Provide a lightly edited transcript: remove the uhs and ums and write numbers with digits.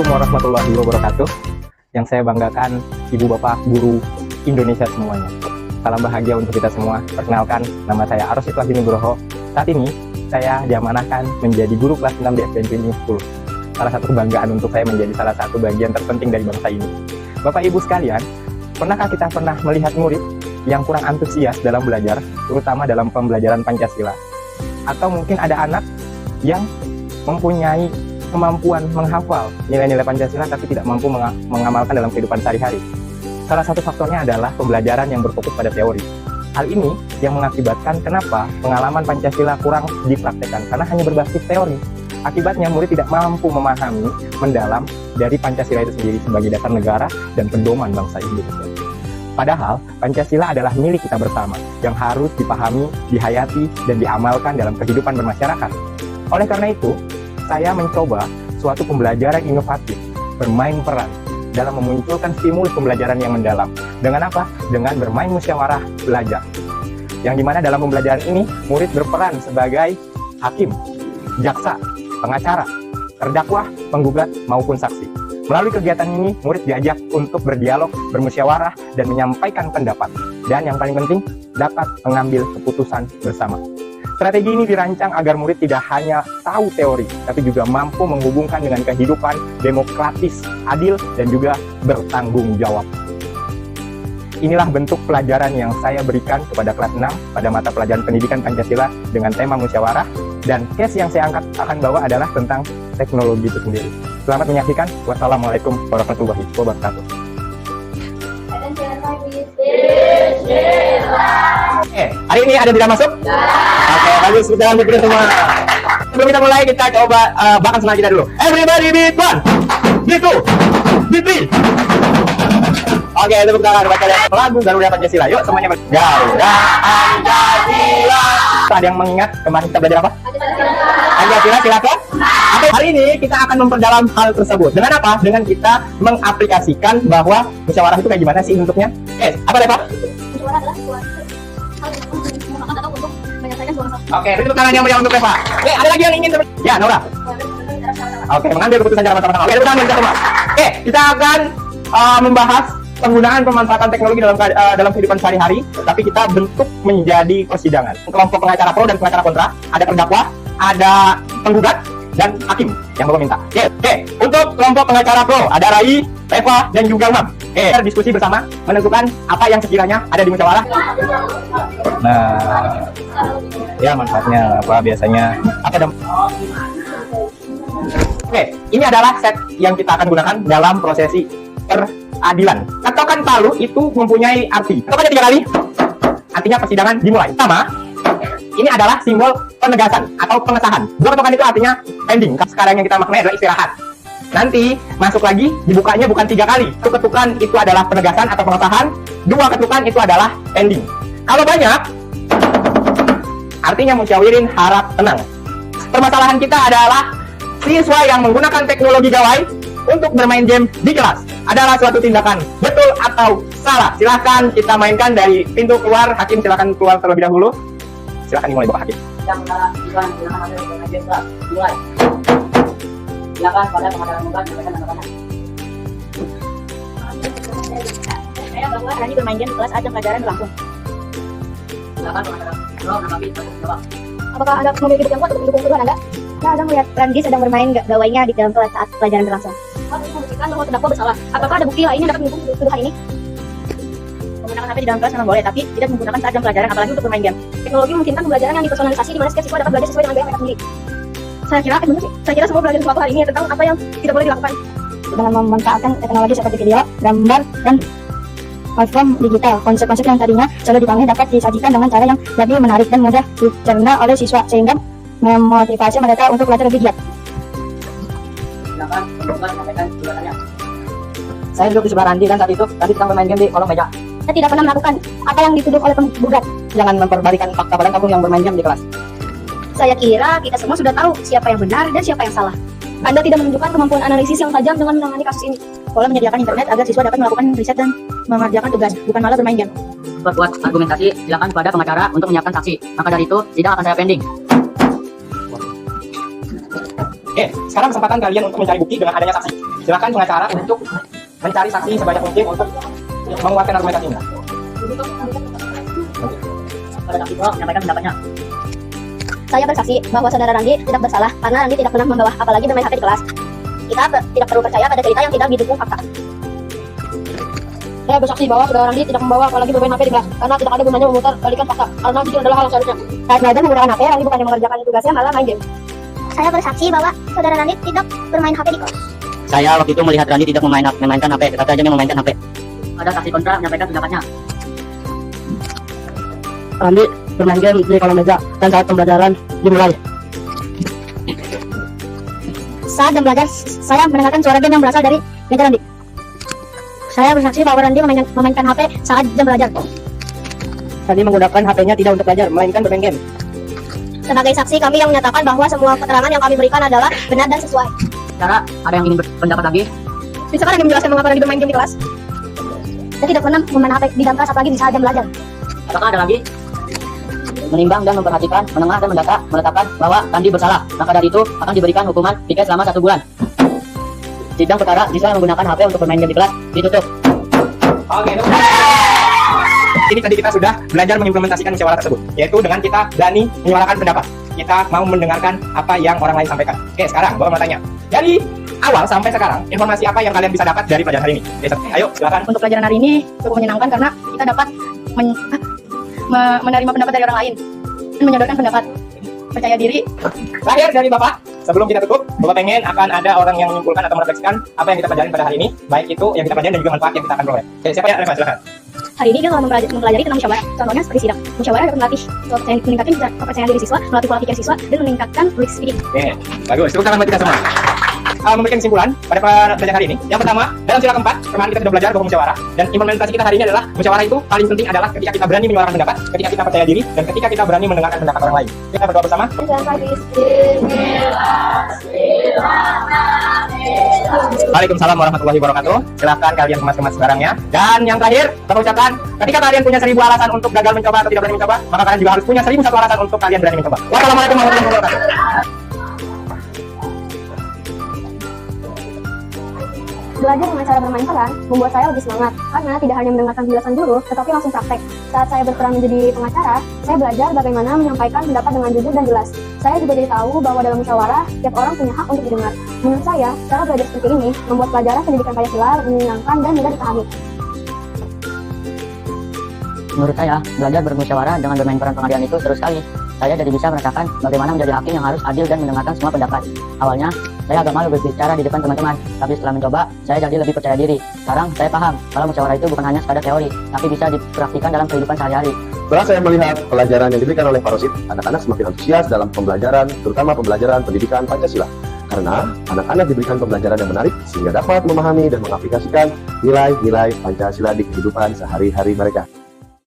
Assalamualaikum warahmatullahi wabarakatuh. Yang saya banggakan Ibu Bapak Guru Indonesia semuanya. Salam bahagia untuk kita semua. Perkenalkan, nama saya Aros Ikhlas Nugroho. Saat ini saya diamanahkan menjadi guru kelas 6 di SDN 10. Salah satu kebanggaan untuk saya menjadi salah satu bagian terpenting dari bangsa ini. Bapak Ibu sekalian, pernahkah kita melihat murid yang kurang antusias dalam belajar, terutama dalam pembelajaran Pancasila? Atau mungkin ada anak yang mempunyai kemampuan menghafal nilai-nilai Pancasila tapi tidak mampu mengamalkan dalam kehidupan sehari-hari. Salah satu faktornya adalah pembelajaran yang berfokus pada teori. Hal ini yang mengakibatkan kenapa pengalaman Pancasila kurang dipraktekkan, karena hanya berbasis teori. Akibatnya murid tidak mampu memahami mendalam dari Pancasila itu sendiri sebagai dasar negara dan pedoman bangsa Indonesia. Padahal Pancasila adalah milik kita bersama yang harus dipahami, dihayati, dan diamalkan dalam kehidupan bermasyarakat. Oleh karena itu, saya mencoba suatu pembelajaran inovatif, bermain peran dalam memunculkan stimulus pembelajaran yang mendalam. Dengan apa? Dengan bermain musyawarah belajar. Yang dimana dalam pembelajaran ini, murid berperan sebagai hakim, jaksa, pengacara, terdakwa, penggugat, maupun saksi. Melalui kegiatan ini, murid diajak untuk berdialog, bermusyawarah, dan menyampaikan pendapat. Dan yang paling penting, dapat mengambil keputusan bersama. Strategi ini dirancang agar murid tidak hanya tahu teori, tapi juga mampu menghubungkan dengan kehidupan demokratis, adil, dan juga bertanggung jawab. Inilah bentuk pelajaran yang saya berikan kepada kelas 6 pada mata pelajaran pendidikan Pancasila dengan tema musyawarah, dan case yang saya angkat akan bawa adalah tentang teknologi itu sendiri. Selamat menyaksikan. Wassalamualaikum warahmatullahi wabarakatuh. Hari ini ada tidak masuk? Oke, bagus, jangan bergerak semua. Sebelum kita mulai, kita coba bahkan semangat kita dulu. Everybody beat one, beat two, beat three. Oke, tepuk tangan buat kalian. Lagu Garuda Pancasila. Yuk semuanya Garuda Pancasila. Ada yang mengingat kemarin kita belajar apa? Pancasila, silakan. Oke, hari ini kita akan memperdalam hal tersebut. Dengan apa? Dengan kita mengaplikasikan bahwa musyawarah itu kayak gimana sih bentuknya? Apa deh Pak? Musyawarah adalah sebuah atau untuk menyelesaikan suara. Oke, itu tangan yang meriah untuk Eva. Oke, ada lagi yang ingin? Ya, Nora. Oke, mengambil keputusan secara sama-sama. Oke, tangan kita semua. Oke, kita akan membahas penggunaan pemanfaatan teknologi dalam kehidupan sehari-hari, tapi kita bentuk menjadi persidangan. Kelompok pengacara pro dan pengacara kontra, ada terdakwa, ada penggugat, dan hakim yang Bapak minta. Oke, untuk kelompok pengacara pro ada Rai, Eva, dan juga Mam. Kita diskusi bersama menentukan apa yang sekiranya ada di musyawarah. Nah, ya manfaatnya apa biasanya? Apa dong? Oke, ini adalah set yang kita akan gunakan dalam prosesi peradilan. Ketokan palu itu mempunyai arti. Ketoknya 3 kali. Artinya persidangan dimulai. Pertama, ini adalah simbol penegasan atau pengesahan. 2 ketokan itu artinya ending. Sekarang yang kita maknai adalah istirahat. Nanti masuk lagi, dibukanya bukan 3 kali. 1 ketukan itu adalah penegasan atau pengesahan. 2 ketukan itu adalah ending. Kalau banyak, artinya musyawirin harap tenang. Permasalahan kita adalah siswa yang menggunakan teknologi gawai untuk bermain game di kelas adalah suatu tindakan betul atau salah. Silahkan kita mainkan dari pintu keluar. Hakim silahkan keluar terlebih dahulu. Silahkan dimulai Bapak Hakim. Yang silakan mulai. Silakan pada pengacara muka sampaikan tanggapannya. Saya bahwa hari bermain game di kelas ajang pelajaran berlangsung. Silakan pengacara pro menanggapi jawab. Apakah Anda memiliki bukti yang kuat untuk mendukung tuduhan Anda? Nah, Anda melihat Randi sedang bermain gawainya di dalam kelas saat pelajaran berlangsung. Anda membuktikan bahwa terdakwa bersalah. Apakah ada bukti lain yang dapat mendukung tuduhan ini? Menggunakan HP di dalam kelas memang boleh, tapi tidak menggunakan saat jam pelajaran, apalagi untuk bermain game. Teknologi memungkinkan pembelajaran yang dipersonalisasi di mana setiap siswa dapat belajar sesuai dengan gaya mereka sendiri. Saya kira semua belajar sesuatu hari ini tentang apa yang tidak boleh dilakukan. Dengan memanfaatkan teknologi seperti video, gambar, dan platform digital, konsep-konsep yang tadinya selalu dipahami dapat disajikan dengan cara yang lebih menarik dan mudah dicerna oleh siswa, sehingga memotivasi mereka untuk belajar lebih giat. Silakan penggugat sampaikan jawabannya. Saya duduk di sebelah Randi dan saat itu Randi sedang bermain game di kolong meja. Saya tidak pernah melakukan apa yang dituduh oleh penggugat. Jangan memperbalikan fakta pada kamu yang bermain game di kelas. Saya kira kita semua sudah tahu siapa yang benar dan siapa yang salah. Anda tidak menunjukkan kemampuan analisis yang tajam dengan menangani kasus ini. Pola menyediakan internet agar siswa dapat melakukan riset dan mengerjakan tugas, bukan malah bermain game. Perkuat argumentasi, silakan kepada pengacara untuk menyiapkan saksi. Maka dari itu, sidang akan saya pending. Oke, sekarang kesempatan kalian untuk mencari bukti dengan adanya saksi. Silakan pengacara untuk mencari saksi sebanyak mungkin untuk menguatkan argumentasinya. Pada saksi Bro menyampaikan pendapatnya. Saya bersaksi bahwa saudara Randi tidak bersalah karena Randi tidak pernah membawa apalagi bermain HP di kelas. Kita tidak perlu percaya pada cerita yang tidak didukung fakta. Saya bersaksi bahwa saudara Randi tidak membawa apalagi bermain HP di kelas karena tidak ada gunanya memutar balikan fakta karena itu adalah hal yang seharusnya. Saat belajar menggunakan HP, Randi bukan yang mengerjakan tugasnya malah main game. Saya bersaksi bahwa saudara Randi tidak bermain HP di kelas. Saya waktu itu melihat Randi tidak memainkan HP, tetapi hanya memainkan HP. Ada saksi kontra menyampaikan pendapatnya. Randi bermain game di kolom meja dan saat pembelajaran dimulai. Saat jam belajar, saya mendengarkan suara game yang berasal dari meja Randi. Saya bersaksi bahwa Randi memainkan HP saat jam belajar. Randi menggunakan HP-nya tidak untuk belajar, melainkan bermain game. Sebagai saksi, kami yang menyatakan bahwa semua keterangan yang kami berikan adalah benar dan sesuai. Cara ada yang ingin berpendapat lagi? Bisakah Randi menjelaskan mengapa Randi bermain game di kelas? Saya tidak pernah memain HP di dalam kelas, apalagi di saat jam belajar. Apakah ada lagi? Menimbang dan memperhatikan, menengah dan mendata, menetapkan bahwa Randi bersalah. Maka dari itu akan diberikan hukuman piket selama 1 bulan. Sidang perkara siswa menggunakan HP untuk bermain game di kelas ditutup. Oke, ini tadi kita sudah belajar mengimplementasikan musyawarah tersebut, yaitu dengan kita berani menyuarakan pendapat. Kita mau mendengarkan apa yang orang lain sampaikan. Oke, sekarang bawa matanya. Dari awal sampai sekarang, informasi apa yang kalian bisa dapat dari pelajaran hari ini? Ayo, silakan. Untuk pelajaran hari ini cukup menyenangkan karena kita dapat menerima pendapat dari orang lain dan menyodorkan pendapat. Percaya diri. Terakhir dari Bapak, sebelum kita tutup, Bapak pengen akan ada orang yang menyimpulkan atau merefleksikan apa yang kita pelajari pada hari ini, baik itu yang kita pelajari dan juga manfaat yang kita akan peroleh. Oke, siapa yang relevan? Silakan. Hari ini kita mempelajari tentang musyawarah. Contohnya seperti sidang. Musyawarah dapat melatih meningkatkan kepercayaan diri siswa, melatih pola pikir siswa, dan meningkatkan public speaking. Oke, bagus. Tepuk tangan buat kita semua. Memberikan kesimpulan pada pelajaran hari ini. Yang pertama, dalam sila keempat, kemarin kita sudah belajar bahwa musyawarah, dan implementasi kita hari ini adalah musyawarah itu paling penting adalah ketika kita berani menyuarakan pendapat, ketika kita percaya diri, dan ketika kita berani mendengarkan pendapat orang lain. Kita berdoa bersama. Waalaikumsalam warahmatullahi wabarakatuh. Silakan kalian kemas-kemas barangnya. Dan yang terakhir, kita ucapkan, ketika kalian punya 1000 alasan untuk gagal mencoba atau tidak berani mencoba, maka kalian juga harus punya 1001 alasan untuk kalian berani mencoba. Wassalamualaikum warahmatullahi wabarakatuh. Belajar dengan cara bermain peran membuat saya lebih semangat karena tidak hanya mendengarkan penjelasan guru, tetapi langsung praktek. Saat saya berperan menjadi pengacara, saya belajar bagaimana menyampaikan pendapat dengan jujur dan jelas. Saya juga jadi tahu bahwa dalam musyawarah, setiap orang punya hak untuk didengar. Menurut saya, cara belajar seperti ini membuat pelajaran pendidikan Pancasila menyenangkan dan mudah dipahami. Menurut saya, belajar bermusyawarah dengan bermain peran pengadilan itu seru sekali. Saya jadi bisa merasakan bagaimana menjadi hakim yang harus adil dan mendengarkan semua pendapat. Awalnya, saya agak malu berbicara di depan teman-teman, tapi setelah mencoba, saya jadi lebih percaya diri. Sekarang, saya paham kalau musyawarah itu bukan hanya sekadar teori, tapi bisa dipraktikkan dalam kehidupan sehari-hari. Setelah saya melihat pelajaran yang diberikan oleh Pak Rosid, anak-anak semakin antusias dalam pembelajaran, terutama pembelajaran pendidikan Pancasila. Karena anak-anak diberikan pembelajaran yang menarik sehingga dapat memahami dan mengaplikasikan nilai-nilai Pancasila di kehidupan sehari-hari mereka.